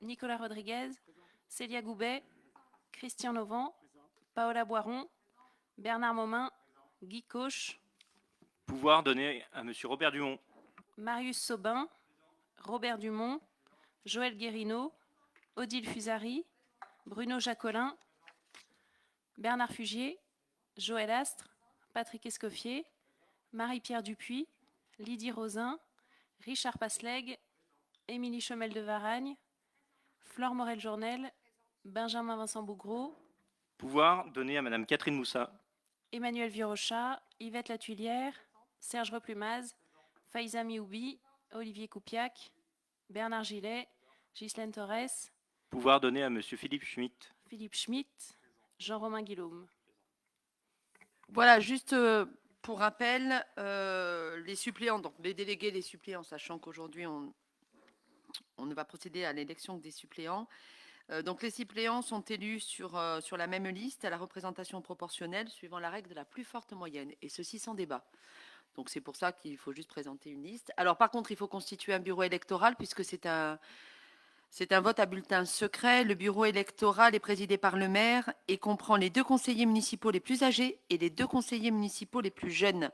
Nicolas Rodriguez, Célia Goubet, Christian Novant, Paola Boiron, Bernard Momin, Guy Cauche, Pouvoir donné à Monsieur Robert Dumont. Marius Sobin, Robert Dumont, Joël Guérinaud, Odile Fusari, Bruno Jacolin, Bernard Fugier, Joël Astre, Patrick Escoffier, Marie-Pierre Dupuis, Lydie Rosin, Richard Pasleg, Émilie Chomel de Varagne, Flore Morel-Journel, Benjamin Vincent Bougreau, Pouvoir donné à Madame Catherine Moussa. Emmanuel Virochat, Yvette Latulière, Serge Replumaz, Faiza Mioubi, Olivier Coupiac, Bernard Gillet, Ghislaine Torres, Pouvoir donné à Monsieur Philippe Schmitt. Philippe Schmitt, Jean-Romain Guillaume. Voilà, juste pour rappel, les suppléants, donc les délégués, les suppléants, sachant qu'aujourd'hui on ne va procéder à l'élection que des suppléants. Donc les suppléants sont élus sur la même liste à la représentation proportionnelle suivant la règle de la plus forte moyenne, et ceci sans débat. Donc c'est pour ça qu'il faut juste présenter une liste. Alors par contre, il faut constituer un bureau électoral puisque c'est un vote à bulletin secret. Le bureau électoral est présidé par le maire et comprend les 2 conseillers municipaux les plus âgés et les 2 conseillers municipaux les plus jeunes.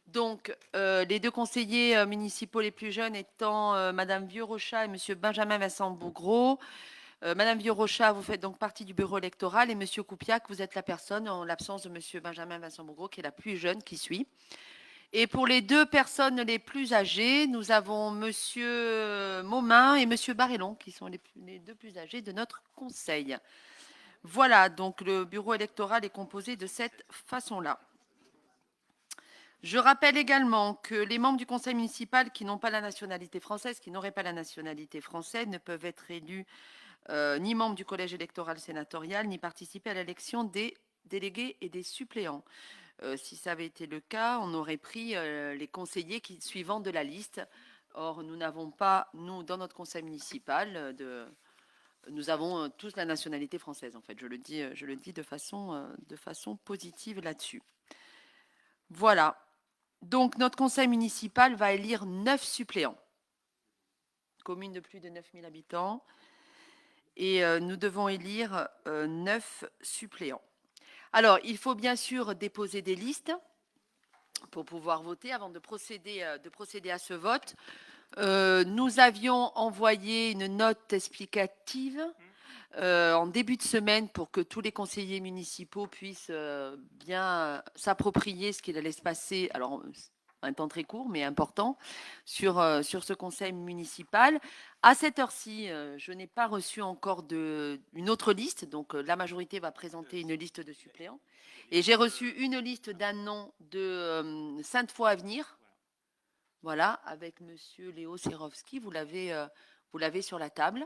Donc, les 2 conseillers municipaux les plus jeunes étant Madame Vieux-Rochat et Monsieur Benjamin Vincent Bougreau. Madame Vieux-Rochat, vous faites donc partie du bureau électoral et Monsieur Coupiac, vous êtes la personne, en l'absence de Monsieur Benjamin Vincent Bougreau, qui est la plus jeune qui suit. Et pour les 2 personnes les plus âgées, nous avons Monsieur Momin et Monsieur Barrellon, qui sont les 2 plus âgés de notre conseil. Voilà, donc le bureau électoral est composé de cette façon-là. Je rappelle également que les membres du conseil municipal qui n'ont pas la nationalité française, qui n'auraient pas la nationalité française, ne peuvent être élus ni membres du collège électoral sénatorial, ni participer à l'élection des délégués et des suppléants. Si ça avait été le cas, on aurait pris les conseillers suivants de la liste. Or, nous n'avons pas, nous, dans notre conseil municipal, nous avons tous la nationalité française, en fait. Je le dis de façon positive là-dessus. Voilà. Donc, notre conseil municipal va élire 9 suppléants. Commune de plus de 9000 habitants. Et nous devons élire 9 suppléants. Alors, il faut bien sûr déposer des listes pour pouvoir voter avant de procéder à ce vote. Nous avions envoyé une note explicative en début de semaine pour que tous les conseillers municipaux puissent bien s'approprier ce qu'il allait se passer. Alors, un temps très court, mais important, sur ce conseil municipal. À cette heure-ci, je n'ai pas reçu encore une autre liste, donc la majorité va présenter une liste de suppléants. Et j'ai reçu une liste d'un nom de Sainte-Foy-Avenir, voilà, avec Monsieur Léo Serowski, vous l'avez sur la table,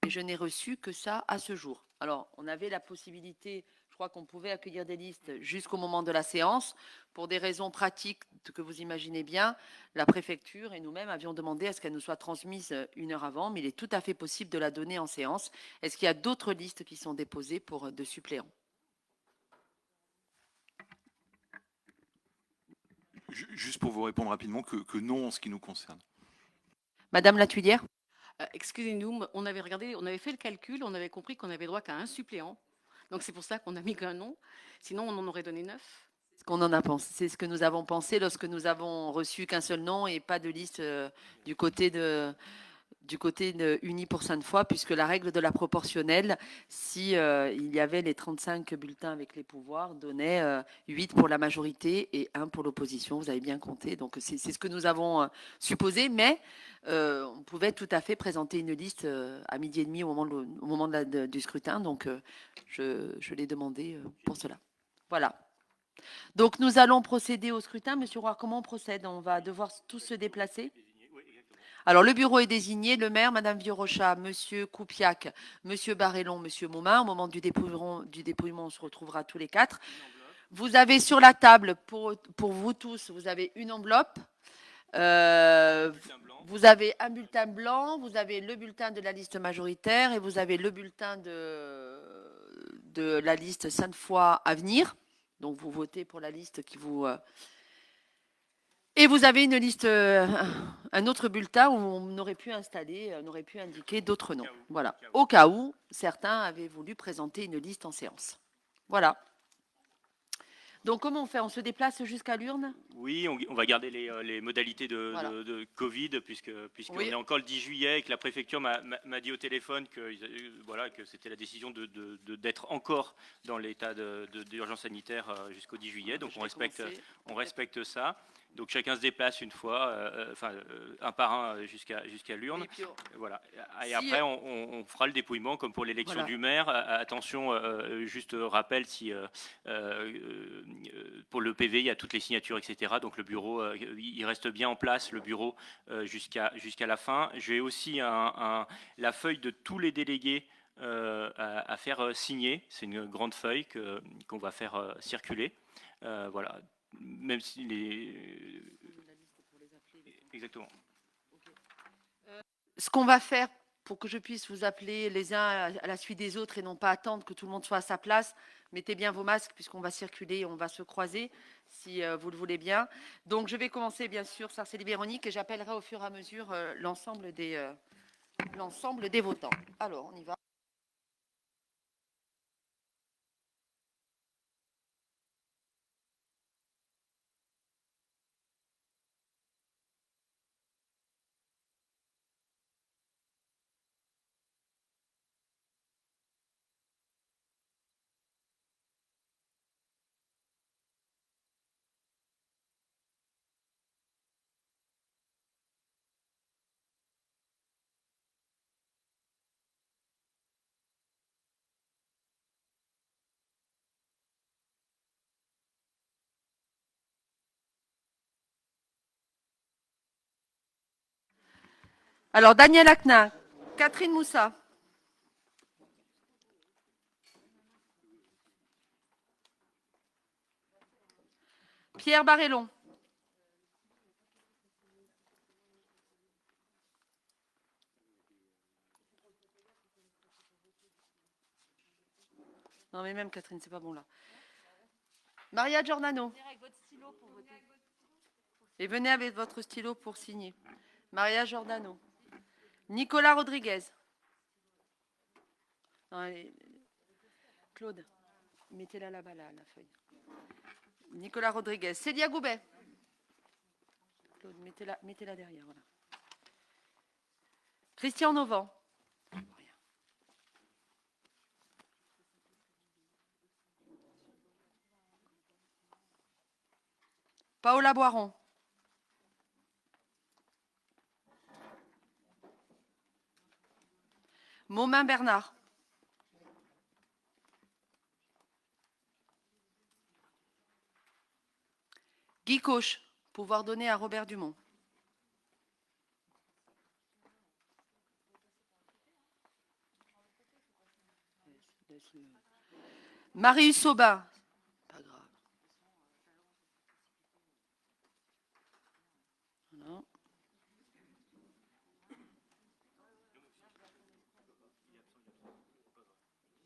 mais je n'ai reçu que ça à ce jour. Alors, on avait la possibilité, je crois qu'on pouvait accueillir des listes jusqu'au moment de la séance. Pour des raisons pratiques que vous imaginez bien, la préfecture et nous-mêmes avions demandé à ce qu'elle nous soit transmise 1 heure avant, mais il est tout à fait possible de la donner en séance. Est-ce qu'il y a d'autres listes qui sont déposées de suppléants? Juste pour vous répondre rapidement, que non en ce qui nous concerne. Madame Latulière? Excusez-nous, on avait regardé, on avait fait le calcul, on avait compris qu'on avait droit qu'à un suppléant. Donc c'est pour ça qu'on a mis qu'un nom. Sinon, on en aurait donné 9. Qu'on en a pensé, c'est ce que nous avons pensé lorsque nous avons reçu qu'un seul nom et pas de liste du côté de Uni pour Sainte-Foy, puisque la règle de la proportionnelle, si il y avait les 35 bulletins avec les pouvoirs, donnait 8 pour la majorité et 1 pour l'opposition. Vous avez bien compté. Donc c'est ce que nous avons supposé, mais on pouvait tout à fait présenter une liste à 12h30 au moment du scrutin. Donc je l'ai demandé pour cela. Voilà. Donc nous allons procéder au scrutin. Monsieur Roy, comment on procède? On va devoir tous se déplacer. Alors le bureau est désigné, le maire, Madame Vieux-Rochat, Monsieur Coupiac, Monsieur Barrellon, Monsieur Momin. Au moment du dépouillement, on se retrouvera tous les 4. Vous avez sur la table, pour vous tous, vous avez une enveloppe. Vous avez un bulletin blanc, vous avez le bulletin de la liste majoritaire et vous avez le bulletin de la liste Sainte-Foy Avenir. Donc vous votez pour la liste qui vous Et vous avez une liste, un autre bulletin où on aurait pu installer, on aurait pu indiquer d'autres noms. Voilà. Au cas où certains avaient voulu présenter une liste en séance. Voilà. Donc, comment on fait? On se déplace jusqu'à l'urne? Oui, on va garder les modalités Voilà. de Covid, puisqu'on Oui. est encore le 10 juillet et que la préfecture m'a dit au téléphone que, voilà, que c'était la décision d'être encore dans l'état d'urgence sanitaire jusqu'au 10 juillet. Donc Je vais commencer. on respecte ça. Donc chacun se déplace une fois, un par un jusqu'à l'urne. Et puis, Voilà. Et Si, après, on fera le dépouillement comme pour l'élection Voilà. du maire. Attention, juste rappel, si pour le PV, il y a toutes les signatures, etc. Donc le bureau, il reste bien en place, le bureau, jusqu'à la fin. J'ai aussi la feuille de tous les délégués à faire signer. C'est une grande feuille qu'on va faire circuler. Voilà. Même si les... Exactement. Ce qu'on va faire pour que je puisse vous appeler les uns à la suite des autres et non pas attendre que tout le monde soit à sa place, mettez bien vos masques puisqu'on va circuler, on va se croiser si vous le voulez bien. Donc je vais commencer bien sûr, Sarcelle et Véronique, et j'appellerai au fur et à mesure l'ensemble des votants. Alors, on y va. Alors, Daniel Akna, Catherine Moussa. Pierre Barrellon. Non, mais même Catherine, c'est pas bon là. Maria Giordano. Et venez avec votre stylo pour signer. Maria Giordano. Nicolas Rodriguez. Non, Claude, mettez-la là-bas, là, la feuille. Nicolas Rodriguez. Célia Goubet. Claude, mettez-la derrière, voilà. Christian Novant. Paola Boiron. Momin Bernard. Guy Cauche, pouvoir donner à Robert Dumont. Marius Aubin. Pas grave. Non.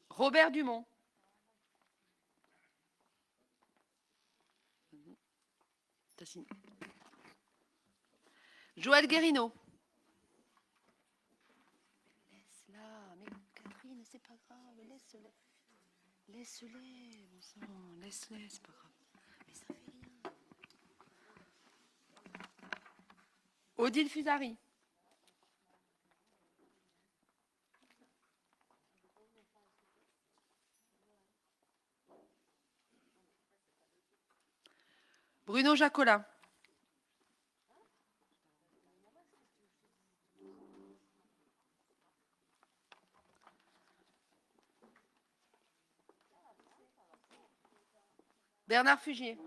Robert Dumont. Joël Guérino. Laisse-la, mais Catherine, c'est pas grave, laisse-les. Laisse-les, bon sang, laisse-les, c'est pas grave. Mais ça fait rien. Odile Fusari. Bruno Jacolin. Bernard Fugier.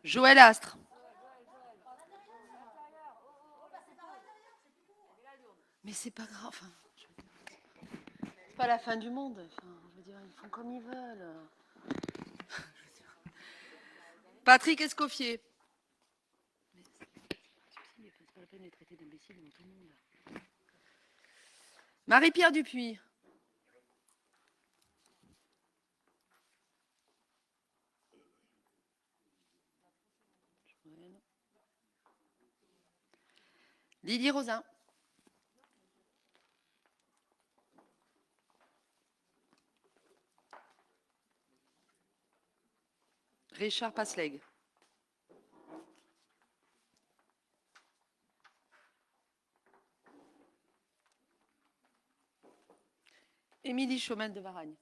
Joël Astre. Mais c'est pas grave. Enfin, c'est pas la fin du monde. Enfin, je veux dire, ils font comme ils veulent. Patrick Escoffier. C'est pas la peine de les traiter d'imbéciles devant tout le monde. Marie-Pierre Dupuis. Lydie Rosin. Richard Pasleg. Émilie Chaumel de Varagne.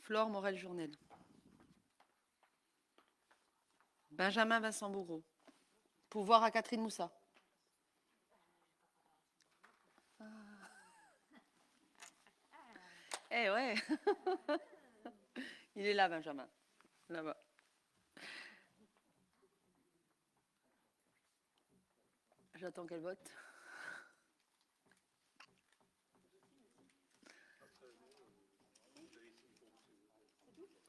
Flore Morel-Journel. Benjamin Vincent Bourreau. Pouvoir à Catherine Moussa. Eh ouais. Il est là, Benjamin. Là-bas. J'attends qu'elle vote.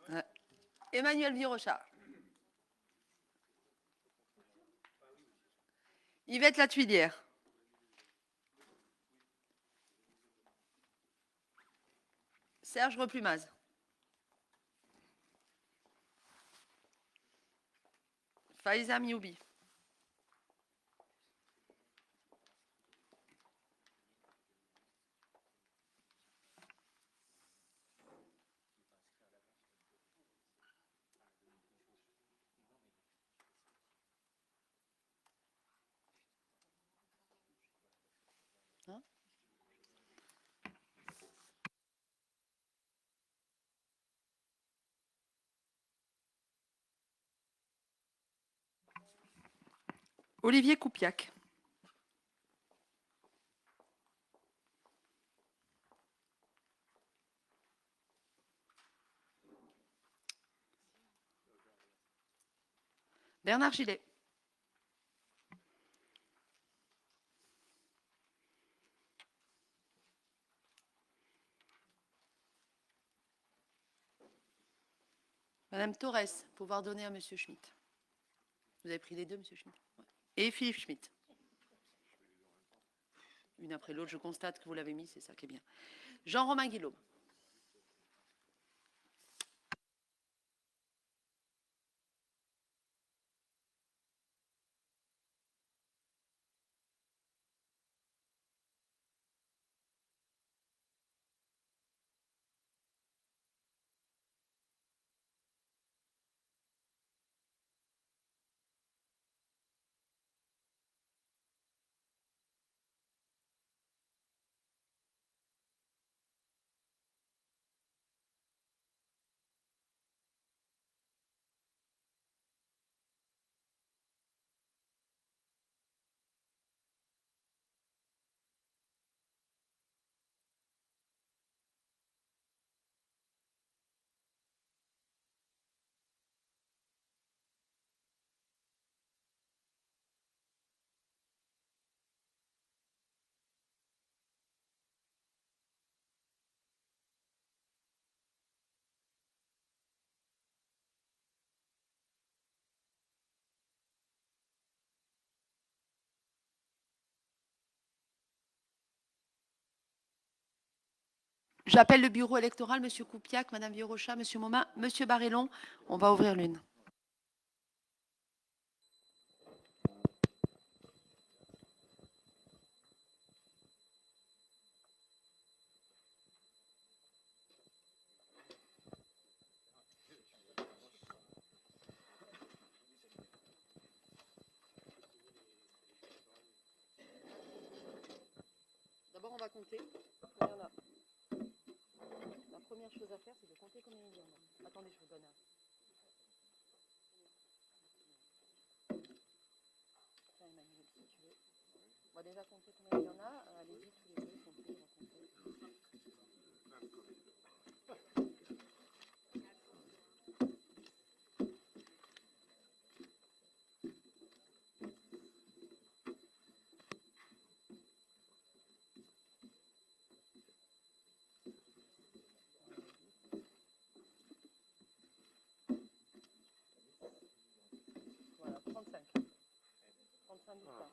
Ouais. Emmanuel Virochard. Yvette Latuilière. Serge Replumaz. Faiza Mioubi. Hein? Olivier Coupiac. Bernard Gillet. Madame Torres, pouvoir donner à Monsieur Schmitt. Vous avez pris les deux, Monsieur Schmitt. Ouais. Et Philippe Schmitt. Une après l'autre, je constate que vous l'avez mis, c'est ça qui est bien. Jean-Romain Guillaume. J'appelle le bureau électoral, Monsieur Coupiac, Madame Virocha, Monsieur Momin, Monsieur Barrellon. On va ouvrir l'une. D'abord, on va compter. Il y en a. La première chose à faire, c'est de compter combien il y en a. Attendez, je vous donne un. Tiens, Emmanuel, si tu veux. On va déjà compter combien il y en a. Allez-y, tous les deux, comptez, on va compter. Voilà, 35. 35 victoires.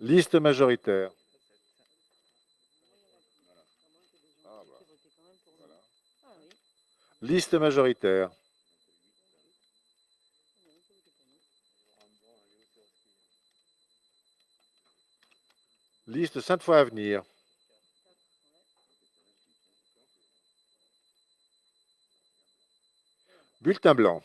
Liste majoritaire. Liste majoritaire. Liste 5 fois à venir. Bulletin blanc.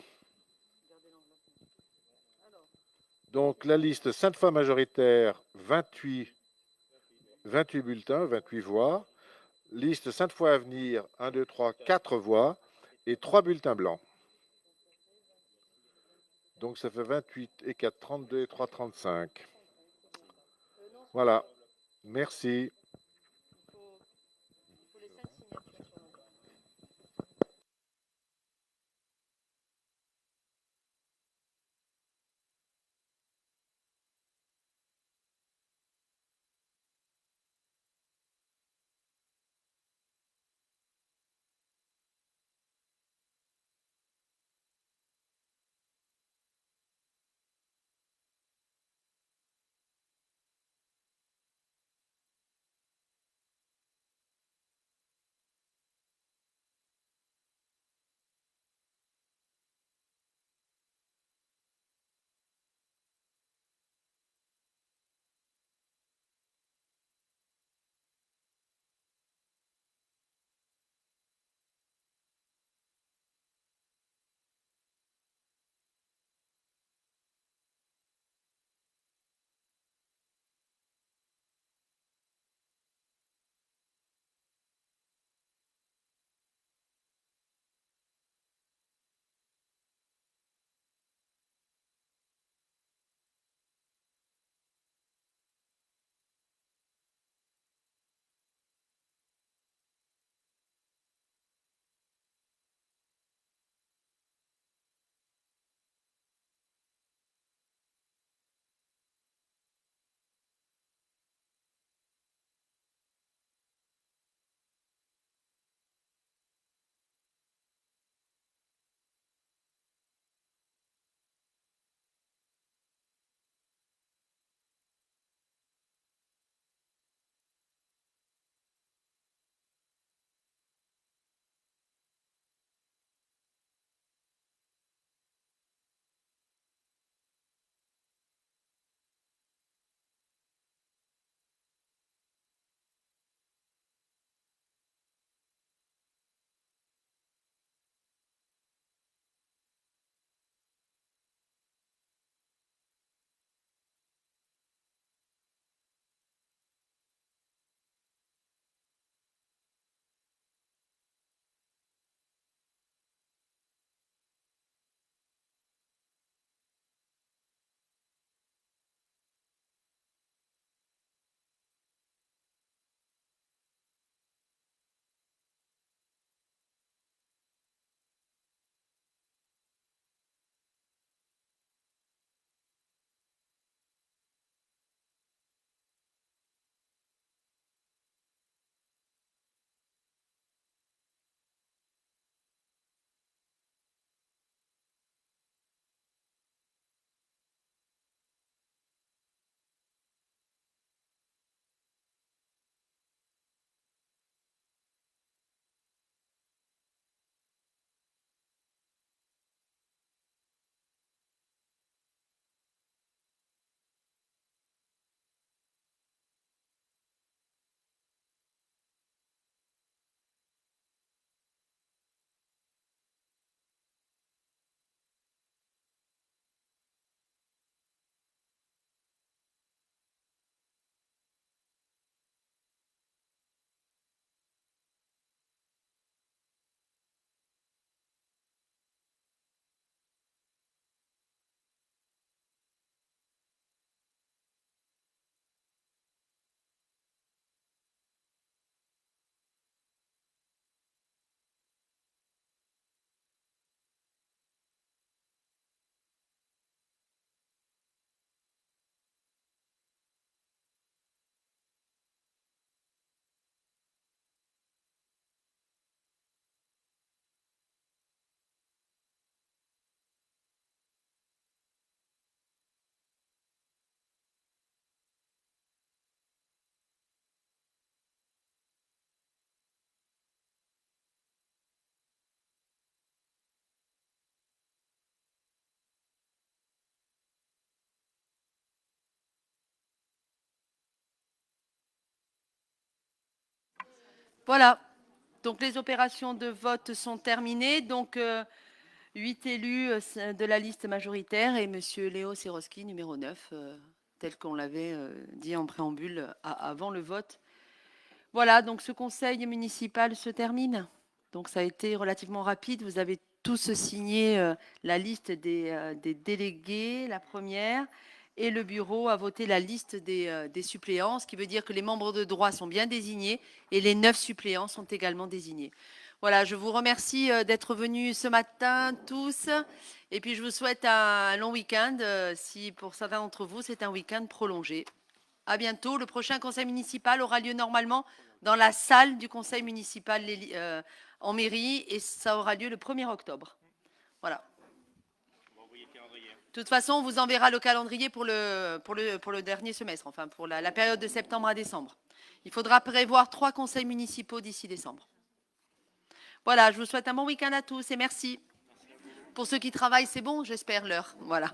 Donc la liste 5 fois majoritaire, 28 bulletins, 28 voix. Liste 5 fois à venir, 1, 2, 3, 4 voix et 3 bulletins blancs. Donc ça fait 28 et 4, 32 et 3, 35. Voilà. Merci. Voilà. Donc les opérations de vote sont terminées. Donc 8 élus de la liste majoritaire et Monsieur Léo Seroski, numéro 9, tel qu'on l'avait dit en préambule avant le vote. Voilà, donc ce conseil municipal se termine. Donc ça a été relativement rapide. Vous avez tous signé la liste des délégués, la première, et le bureau a voté la liste des suppléants, ce qui veut dire que les membres de droit sont bien désignés et les 9 suppléants sont également désignés. Voilà, je vous remercie d'être venus ce matin tous. Et puis je vous souhaite un long week-end, si pour certains d'entre vous c'est un week-end prolongé. À bientôt. Le prochain conseil municipal aura lieu normalement dans la salle du conseil municipal en mairie et ça aura lieu le 1er octobre. Voilà. De toute façon, on vous enverra le calendrier pour le dernier semestre, enfin pour la période de septembre à décembre. Il faudra prévoir 3 conseils municipaux d'ici décembre. Voilà, je vous souhaite un bon week-end à tous et merci. Pour ceux qui travaillent, c'est bon, j'espère l'heure. Voilà.